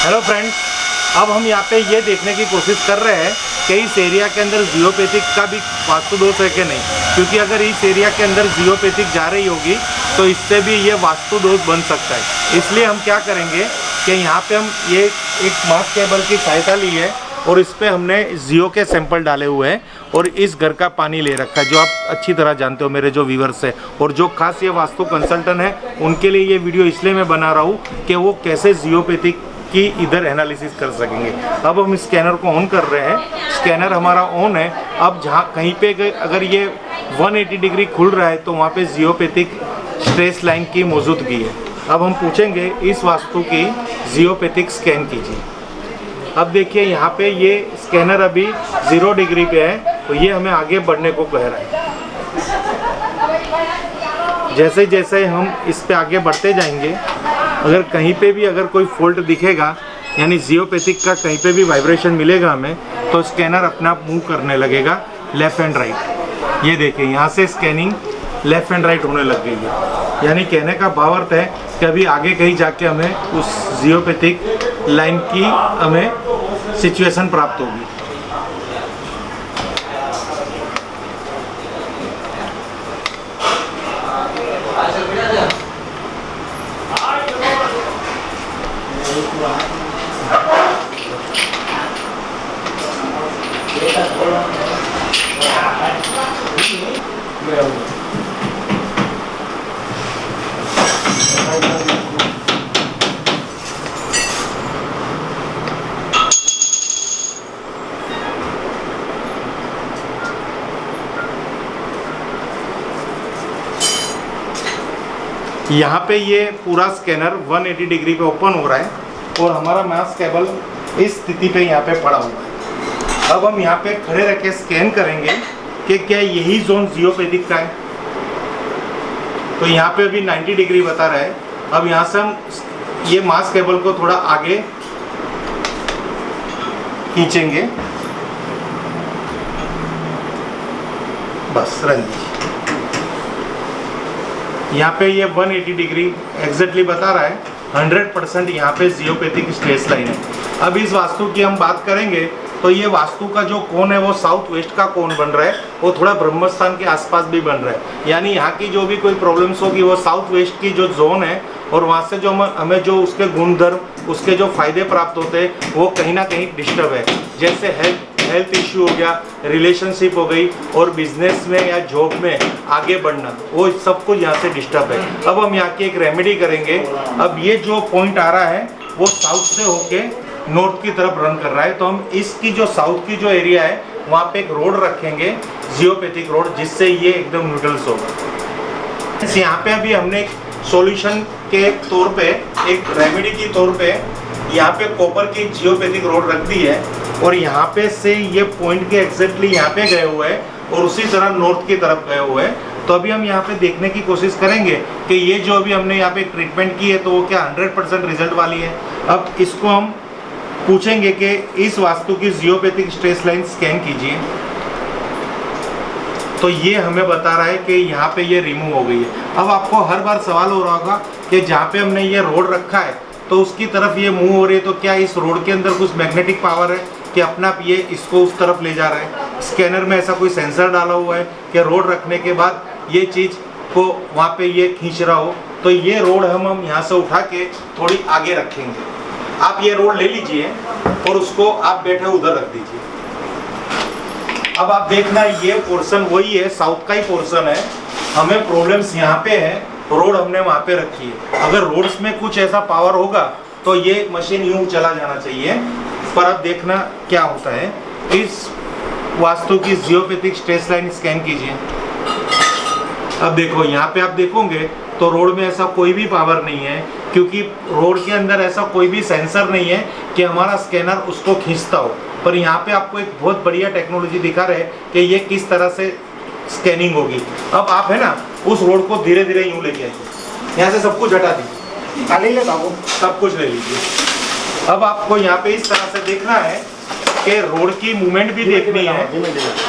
Hello friends, अब हम यहाँ पे ये देखने की कोशिश कर रहे हैं कि इस एरिया के अंदर जियोपैथिक का भी वास्तु दोष है कि नहीं, क्योंकि अगर इस एरिया के अंदर जियोपैथिक जा रही होगी तो इससे भी ये वास्तु दोष बन सकता है। इसलिए हम क्या करेंगे कि यहाँ पे हम ये एक मास केबल की सहायता ली है और इस पर हमने जियो के सैंपल डाले हुए हैं और इस घर का पानी ले रखा है, जो आप अच्छी तरह जानते हो मेरे जो व्यूवर्स है और जो खास ये वास्तु कंसल्टेंट है उनके लिए ये वीडियो इसलिए मैं बना रहा हूँ कि वो कैसे जियोपैथिक की इधर एनालिसिस कर सकेंगे। अब हम स्कैनर को ऑन कर रहे हैं, स्कैनर हमारा ऑन है। अब जहाँ कहीं पे अगर ये 180 डिग्री खुल रहा है तो वहाँ पे जियोपैथिक स्ट्रेस लाइन की मौजूदगी है। अब हम पूछेंगे इस वास्तु की जियोपैथिक स्कैन कीजिए। अब देखिए यहाँ पे ये स्कैनर अभी 0 डिग्री पे है तो ये हमें आगे बढ़ने को कह रहा है। जैसे जैसे हम इस पे आगे बढ़ते जाएंगे, अगर कहीं पे भी अगर कोई फॉल्ट दिखेगा यानी जियोपैथिक का कहीं पे भी वाइब्रेशन मिलेगा हमें, तो स्कैनर अपना आप मूव करने लगेगा लेफ़्ट एंड राइट। ये देखिए यहाँ से स्कैनिंग लेफ़्ट एंड राइट होने लग गई है। यानी कहने का भाव अर्थ है कि अभी आगे कहीं जाके हमें उस जियोपैथिक लाइन की हमें सिचुएशन प्राप्त होगी। यहाँ पे ये पूरा स्कैनर 180 डिग्री पे ओपन हो रहा है और हमारा मास केबल इस स्थिति पे यहाँ पे पड़ा हुआ है। अब हम यहाँ पे खड़े रह के स्कैन करेंगे कि क्या यही जोन जियोपैथिक का है। तो यहाँ पे अभी 90 डिग्री बता रहा है। अब यहाँ से हम ये मास केबल को थोड़ा आगे खींचेंगे, बस रन दीजिए। यहाँ पे ये 180 डिग्री एग्जैक्टली बता रहा है। 100% यहाँ पे जियोपैथिक स्ट्रेस लाइन है। अब इस वास्तु की हम बात करेंगे तो ये वास्तु का जो कोण है वो साउथ वेस्ट का कोण बन रहा है, वो थोड़ा ब्रह्मस्थान के आसपास भी बन रहा है। यानी यहाँ की जो भी कोई प्रॉब्लम्स होगी वो साउथ वेस्ट की जो जोन है और वहाँ से जो हमें जो उसके गुणधर्म, उसके जो फायदे प्राप्त होते हैं वो कहीं ना कहीं डिस्टर्ब है। जैसे हेल्थ इश्यू हो गया, रिलेशनशिप हो गई और बिजनेस में या जॉब में आगे बढ़ना, वो सब कुछ यहाँ से डिस्टर्ब है। अब हम यहाँ की एक रेमेडी करेंगे। अब ये जो पॉइंट आ रहा है वो साउथ से होके नॉर्थ की तरफ रन कर रहा है, तो हम इसकी जो साउथ की जो एरिया है वहाँ पे एक रोड रखेंगे, जियोपैथिक रोड, जिससे ये एकदम न्यूट्रल्स होगा। यहाँ पे अभी हमने एक सॉल्यूशन के तौर पे, एक रेमेडी की तौर पे यहाँ पे कॉपर की जियोपैथिक रोड रख दी है और यहाँ पे से ये पॉइंट के एग्जैक्टली यहाँ पे गए हुए हैं और उसी तरह नॉर्थ की तरफ गए हुए हैं। तो अभी हम यहाँ पे देखने की कोशिश करेंगे कि ये जो अभी हमने यहाँ पे ट्रीटमेंट की है तो वो क्या 100% रिजल्ट वाली है। अब इसको हम पूछेंगे कि इस वास्तु की जियोपैथिक स्ट्रेस लाइन स्कैन कीजिए। तो ये हमें बता रहा है कि यहाँ पे ये रिमूव हो गई है। अब आपको हर बार सवाल हो रहा होगा कि जहाँ पे हमने ये रोड रखा है तो उसकी तरफ ये मूव हो रही है, तो क्या इस रोड के अंदर कुछ मैग्नेटिक पावर है कि अपना आप ये इसको उस तरफ ले जा रहा है। स्कैनर में ऐसा कोई सेंसर डाला हुआ है कि रोड रखने के बाद ये चीज़ को वहाँ पे ये खींच रहा हो। तो ये रोड हम यहाँ से उठा के थोड़ी आगे रखेंगे। आप ये रोड ले लीजिए और उसको आप बैठे उधर रख दीजिए। अब आप देखना ये पोर्शन वही है, साउथ का ही पोर्शन है। हमें प्रॉब्लम्स यहाँ पे है, रोड हमने वहाँ पे रखी है। अगर रोड्स में कुछ ऐसा पावर होगा तो ये मशीन यूं चला जाना चाहिए, पर अब देखना क्या होता है। इस वास्तु की जियोपैथिक स्ट्रेस लाइन स्कैन कीजिए। अब देखो यहाँ पे आप देखोगे तो रोड में ऐसा कोई भी पावर नहीं है, क्योंकि रोड के अंदर ऐसा कोई भी सेंसर नहीं है कि हमारा स्कैनर उसको खींचता हो। पर यहाँ पे आपको एक बहुत बढ़िया टेक्नोलॉजी दिखा रहे कि ये किस तरह से स्कैनिंग होगी। अब आप है ना उस रोड को धीरे धीरे यूँ लेके आइए, यहाँ से सब कुछ हटा दीजिए, खाली ले जाओ, सब कुछ ले लीजिए। अब आपको यहाँ पे इस तरह से देखना है कि रोड की मूवमेंट भी देखनी है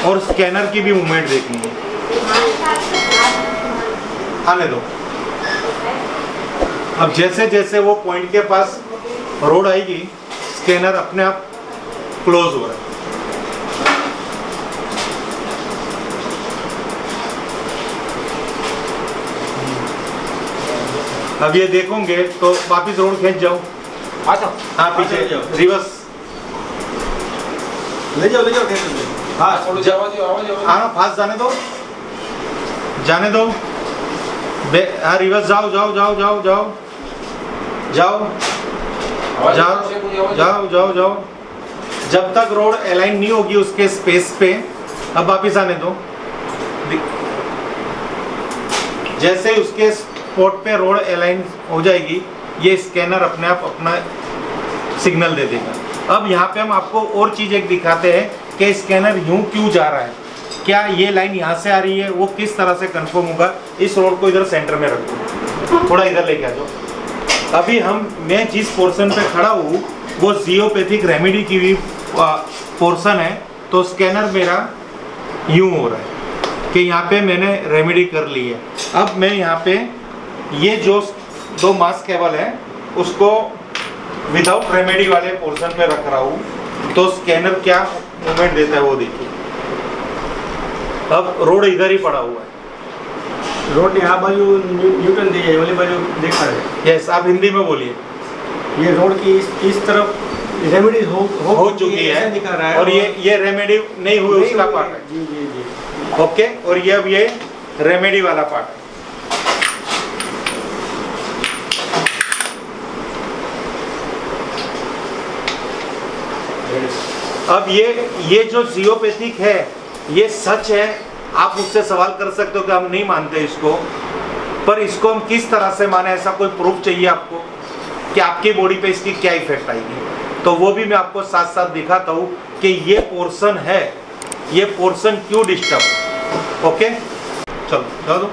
और स्कैनर की भी मूवमेंट देखनी है। आने दो। अब जैसे जैसे वो पॉइंट के पास रोड आएगी स्कैनर अपने आप क्लोज हो रहा है। अब ये देखोगे तो वापिस रोड खींच जाओ। हाँ पीछे रिवर्स ले जाओ हाँ हाँ फास्ट जाने दो हाँ रिवर्स जाओ जाओ जाओ जाओ जाओ जाओ जाओ जाओ जाओ जाओ जब तक रोड अलाइन नहीं होगी उसके स्पेस पे। अब वापिस आने दो। जैसे ही उसके स्पॉट पे रोड अलाइन हो जाएगी ये स्कैनर अपने आप अपना सिग्नल दे देगा। अब यहाँ पे हम आपको और चीज़ एक दिखाते हैं कि स्कैनर यूं क्यों जा रहा है, क्या ये लाइन यहाँ से आ रही है, वो किस तरह से कंफर्म होगा। इस रोड को इधर सेंटर में रखो, थोड़ा इधर लेके आ जाओ। अभी मैं जिस पोर्शन पे खड़ा हूँ वो जियोपैथिक रेमेडी की भी पोर्शन है, तो स्कैनर मेरा यूं हो रहा है कि यहाँ पे मैंने रेमेडी कर ली है। अब मैं यहाँ पे ये जो 2 मास केबल है उसको विदाउट रेमेडी वाले पोर्शन पे रख रहा हूँ, तो स्कैनर क्या मूवमेंट देता है वो देखिए। अब रोड इधर ही पड़ा हुआ है, रोड ने यहाँ बाजू न्यूटन दी है, वाली बाजू देखा है। यस आप हिंदी में बोलिए। ये रोड की इस तरफ रेमेडी हो चुकी है दिखा रहा है, और ये रेमेडी नहीं हुई उसका पार्ट है। जी जी जी ओके, और ये अब ये रेमेडी वाला पार्ट है। अब ये जो जियोपैथिक है ये सच है। आप मुझसे सवाल कर सकते हो कि हम नहीं मानते इसको, पर इसको हम किस तरह से माने, ऐसा कोई प्रूफ चाहिए आपको कि आपकी बॉडी पे इसकी क्या इफेक्ट आएगी, तो वो भी मैं आपको साथ साथ दिखाता हूँ कि ये पोर्शन है, ये पोर्शन क्यों डिस्टर्ब। ओके चलो जाओ दो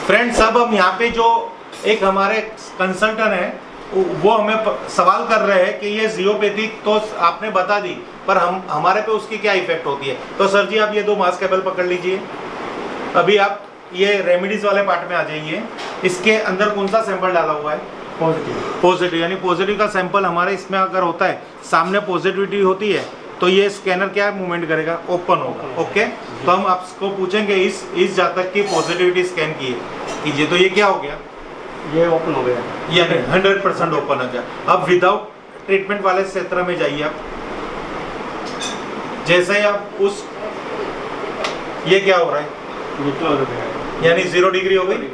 फ्रेंड्स। अब हम यहाँ पे जो एक हमारे कंसल्टेंट है वो हमें सवाल कर रहे हैं कि ये जियोपैथिक तो आपने बता दी, पर हमारे पे उसकी क्या इफेक्ट होती है। तो सर जी आप ये 2 मास केबल पकड़ लीजिए। अभी आप ये रेमेडीज वाले पार्ट में आ जाइए। इसके अंदर कौन सा सैंपल डाला हुआ है? पॉजिटिव, यानी पॉजिटिव का सैंपल हमारे इसमें अगर होता है, सामने पॉजिटिविटी होती है, तो ये स्कैनर क्या मूवमेंट करेगा? ओपन होगा। ओके, तो हम आपको पूछेंगे इस जातक की पॉजिटिविटी स्कैन कीजिए, तो ये क्या हो गया? ये ओपन हो गया, ये 100% ओपन हो गया। अब विदाउट ट्रीटमेंट वाले क्षेत्र में जाइए आप। जैसे ही आप ये क्या हो रहा है? यानी 0 डिग्री हो गई।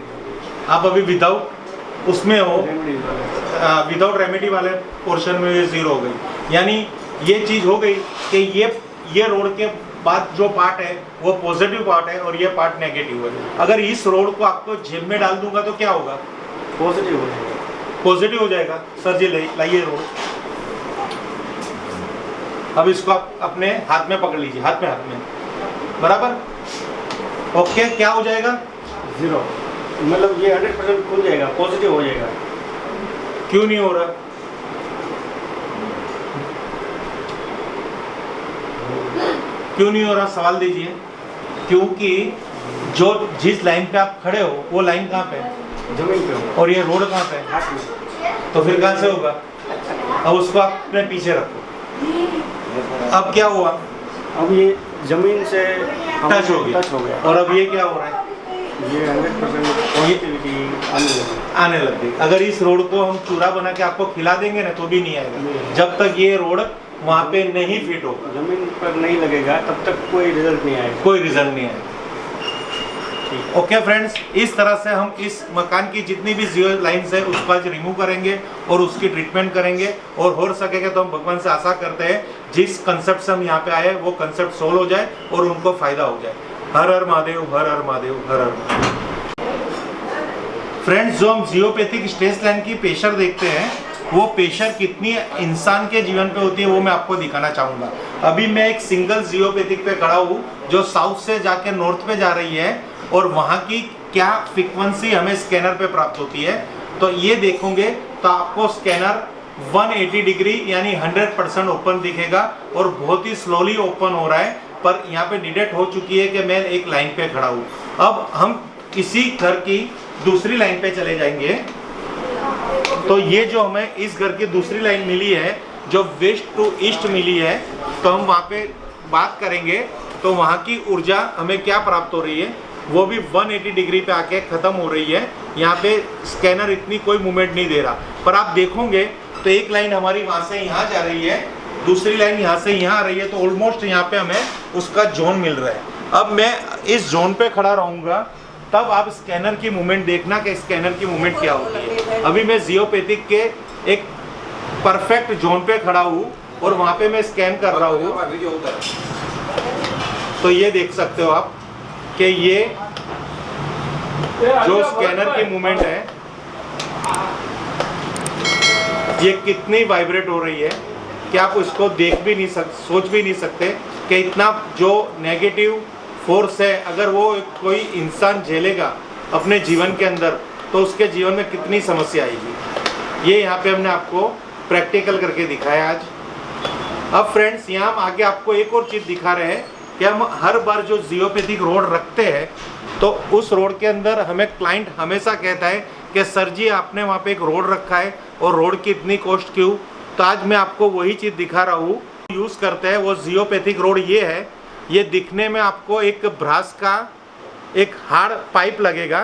आप अभी विदाउट उसमें हो, विदाउट रेमेडी वाले पोर्शन में ये 0 हो गई। यानी ये चीज हो गई कि ये रोड के बाद जो पार्ट है वो पॉजिटिव पार्ट है और ये पार्ट नेगेटिव है। अगर इस रोड को आपको जेब में डाल दूंगा तो क्या होगा? पॉजिटिव हो जाएगा। पॉजिटिव हो जाएगा। सर जी लाइए रोड। अब इसको आप अपने हाथ में पकड़ लीजिए, हाथ में बराबर। ओके, क्या हो जाएगा? 0, मतलब ये 100% खुल जाएगा, पॉजिटिव हो जाएगा। क्यों नहीं हो रहा? क्यों नहीं हो रहा? सवाल दीजिए। क्योंकि जिस लाइन पे आप खड़े हो वो लाइन कहाँ पे है? जमीन पे हो, और ये रोड कहाँ पे है? तो फिर कहाँ से होगा? अब उसको आप अपने पीछे रखो। अब क्या हुआ? अब ये जमीन से टच हो गया। और अब ये क्या हो रहा है? ये 100% पॉजिटिविटी आने लग गई। अगर इस रोड को हम चूरा बना के आपको खिला देंगे ना तो भी नहीं आएगा, जब तक ये रोड वहाँ पे नहीं फिट होगा, जमीन पर नहीं लगेगा, तब तक कोई रिजल्ट नहीं आएगा। कोई रिजल्ट नहीं आएगा। ओके फ्रेंड्स, इस तरह से हम इस मकान की जितनी भी जियो लाइन्स है उसको आज रिमूव करेंगे और उसकी ट्रीटमेंट करेंगे, और हो सकेगा तो हम भगवान से आशा करते हैं जिस कंसेप्ट से हम यहाँ पे आए वो कंसेप्ट सोल्व हो जाए और उनको फायदा हो जाए। हर हर महादेव, हर हर महादेव, हर हर महादेव। फ्रेंड्स, जो हम जियोपैथिक स्ट्रेस लाइन की प्रेशर देखते हैं वो प्रेशर कितनी इंसान के जीवन पे होती है वो मैं आपको दिखाना चाहूँगा। अभी मैं एक सिंगल जियोपैथिक पे खड़ा हूँ जो साउथ से जाके नॉर्थ पे जा रही है, और वहाँ की क्या फ्रीक्वेंसी हमें स्कैनर पे प्राप्त होती है। तो ये देखोगे तो आपको स्कैनर 180 डिग्री यानी 100% ओपन दिखेगा और बहुत ही स्लोली ओपन हो रहा है, पर यहाँ पे डिटेक्ट हो चुकी है कि मैं एक लाइन पे खड़ा हूँ। अब हम इसी घर की दूसरी लाइन पे चले जाएंगे। तो ये जो हमें इस घर की दूसरी लाइन मिली है जो वेस्ट टू ईस्ट मिली है, तो हम वहाँ पे बात करेंगे तो वहाँ की ऊर्जा हमें क्या प्राप्त हो रही है, वो भी 180 डिग्री पे आके ख़त्म हो रही है। यहाँ पे स्कैनर इतनी कोई मूवमेंट नहीं दे रहा, पर आप देखोगे तो एक लाइन हमारी वहाँ से यहाँ जा रही है, दूसरी लाइन यहाँ से यहाँ आ रही है, तो ऑलमोस्ट यहाँ पे हमें उसका जोन मिल रहा है। अब मैं इस जोन पे खड़ा रहूँगा, तब आप स्कैनर की मूवमेंट देखना कि स्कैनर की मूवमेंट क्या होती है। अभी मैं जियोपैथिक के एक परफेक्ट जोन पे खड़ा हूँ और वहाँ पे मैं स्कैन कर रहा हूँ, तो ये देख सकते हो आप कि ये जो स्कैनर की मूवमेंट है ये कितनी वाइब्रेट हो रही है कि आप उसको देख भी नहीं सोच भी नहीं सकते कि इतना जो नेगेटिव फोर्स है, अगर वो कोई इंसान झेलेगा अपने जीवन के अंदर, तो उसके जीवन में कितनी समस्या आएगी। ये यहाँ पे हमने आपको प्रैक्टिकल करके दिखाया आज। अब फ्रेंड्स, यहाँ हम आगे आपको एक और चीज़ दिखा रहे हैं कि हम हर बार जो जियोपैथिक रोड रखते हैं, तो उस रोड के अंदर हमें क्लाइंट हमेशा कहता है कि सर जी आपने वहाँ पे एक रोड रखा है और रोड की इतनी कॉस्ट क्यों। तो आज मैं आपको वही चीज़ दिखा रहा हूँ, यूज़ करते हैं वो जियोपैथिक रोड। ये है, ये दिखने में आपको एक ब्रास का एक हार्ड पाइप लगेगा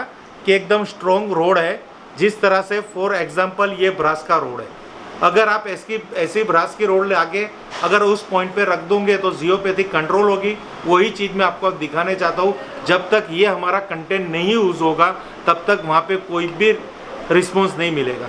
कि एकदम स्ट्रॉन्ग रोड है, जिस तरह से फॉर एग्जांपल ये ब्रास का रोड है। अगर आप ऐसी ब्रास की रोड ले आके अगर उस पॉइंट पे रख दोगे तो जियोपैथिक कंट्रोल होगी। वही चीज़ मैं आपको दिखाने चाहता हूँ। जब तक ये हमारा कंटेंट नहीं यूज़ होगा तब तक वहाँ पे कोई भी रिस्पॉन्स नहीं मिलेगा।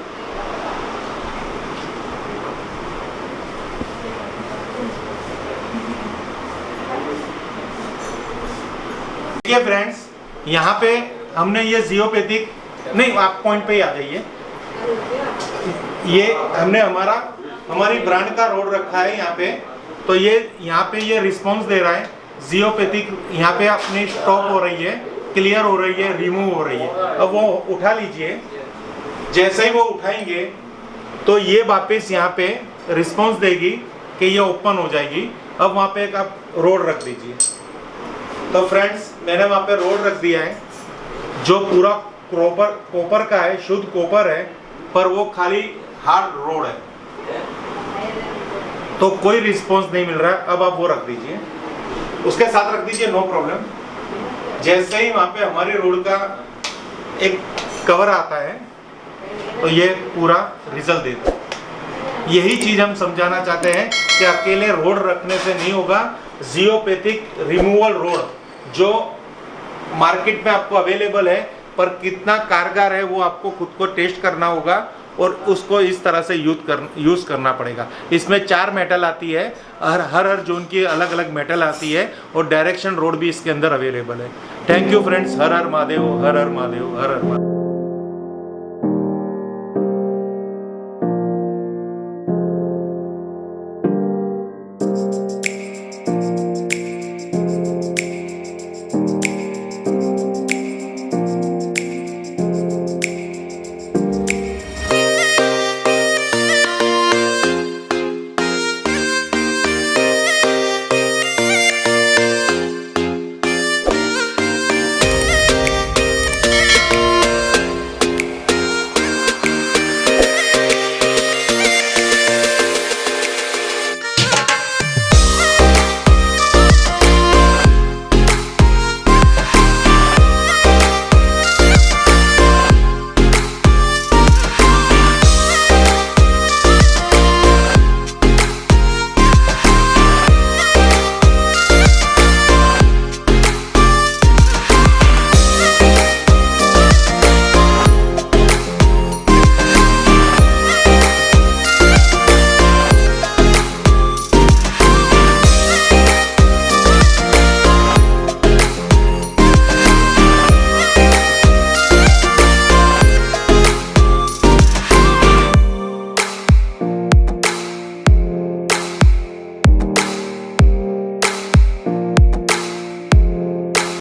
देखिए फ्रेंड्स, यहाँ पे हमने ये जियोपैथिक, नहीं आप पॉइंट पे ही आ जाइए। ये हमने हमारी ब्रांड का रोड रखा है यहाँ पे, तो ये यहाँ पे ये रिस्पॉन्स दे रहा है जियोपैथिक। यहाँ पे अपनी स्टॉप हो रही है, क्लियर हो रही है, रिमूव हो रही है। अब वो उठा लीजिए, जैसे ही वो उठाएंगे तो ये वापस यहाँ पे रिस्पॉन्स देगी कि ये ओपन हो जाएगी। अब वहाँ पे एक आप रोड रख दीजिए। तो फ्रेंड्स, मैंने वहाँ पे रोड रख दिया है जो पूरा कॉपर का है, शुद्ध कॉपर है, पर वो खाली हार्ड रोड है, तो कोई रिस्पॉन्स नहीं मिल रहा है। अब आप वो रख दीजिए, उसके साथ रख दीजिए, नो प्रॉब्लम। जैसे ही वहाँ पे हमारी रोड का एक कवर आता है तो ये पूरा रिजल्ट देता है। यही चीज़ हम समझाना चाहते हैं कि अकेले रोड रखने से नहीं होगा। जियोपैथिक रिमूवल रोड जो मार्केट में आपको अवेलेबल है, पर कितना कारगर है वो आपको खुद को टेस्ट करना होगा और उसको इस तरह से यूज़ करना पड़ेगा। इसमें 4 मेटल आती है, हर जोन की अलग अलग मेटल आती है और डायरेक्शन रोड भी इसके अंदर अवेलेबल है। Thank you friends. Her her Mahadev, her her Mahadev, her her Mahadev.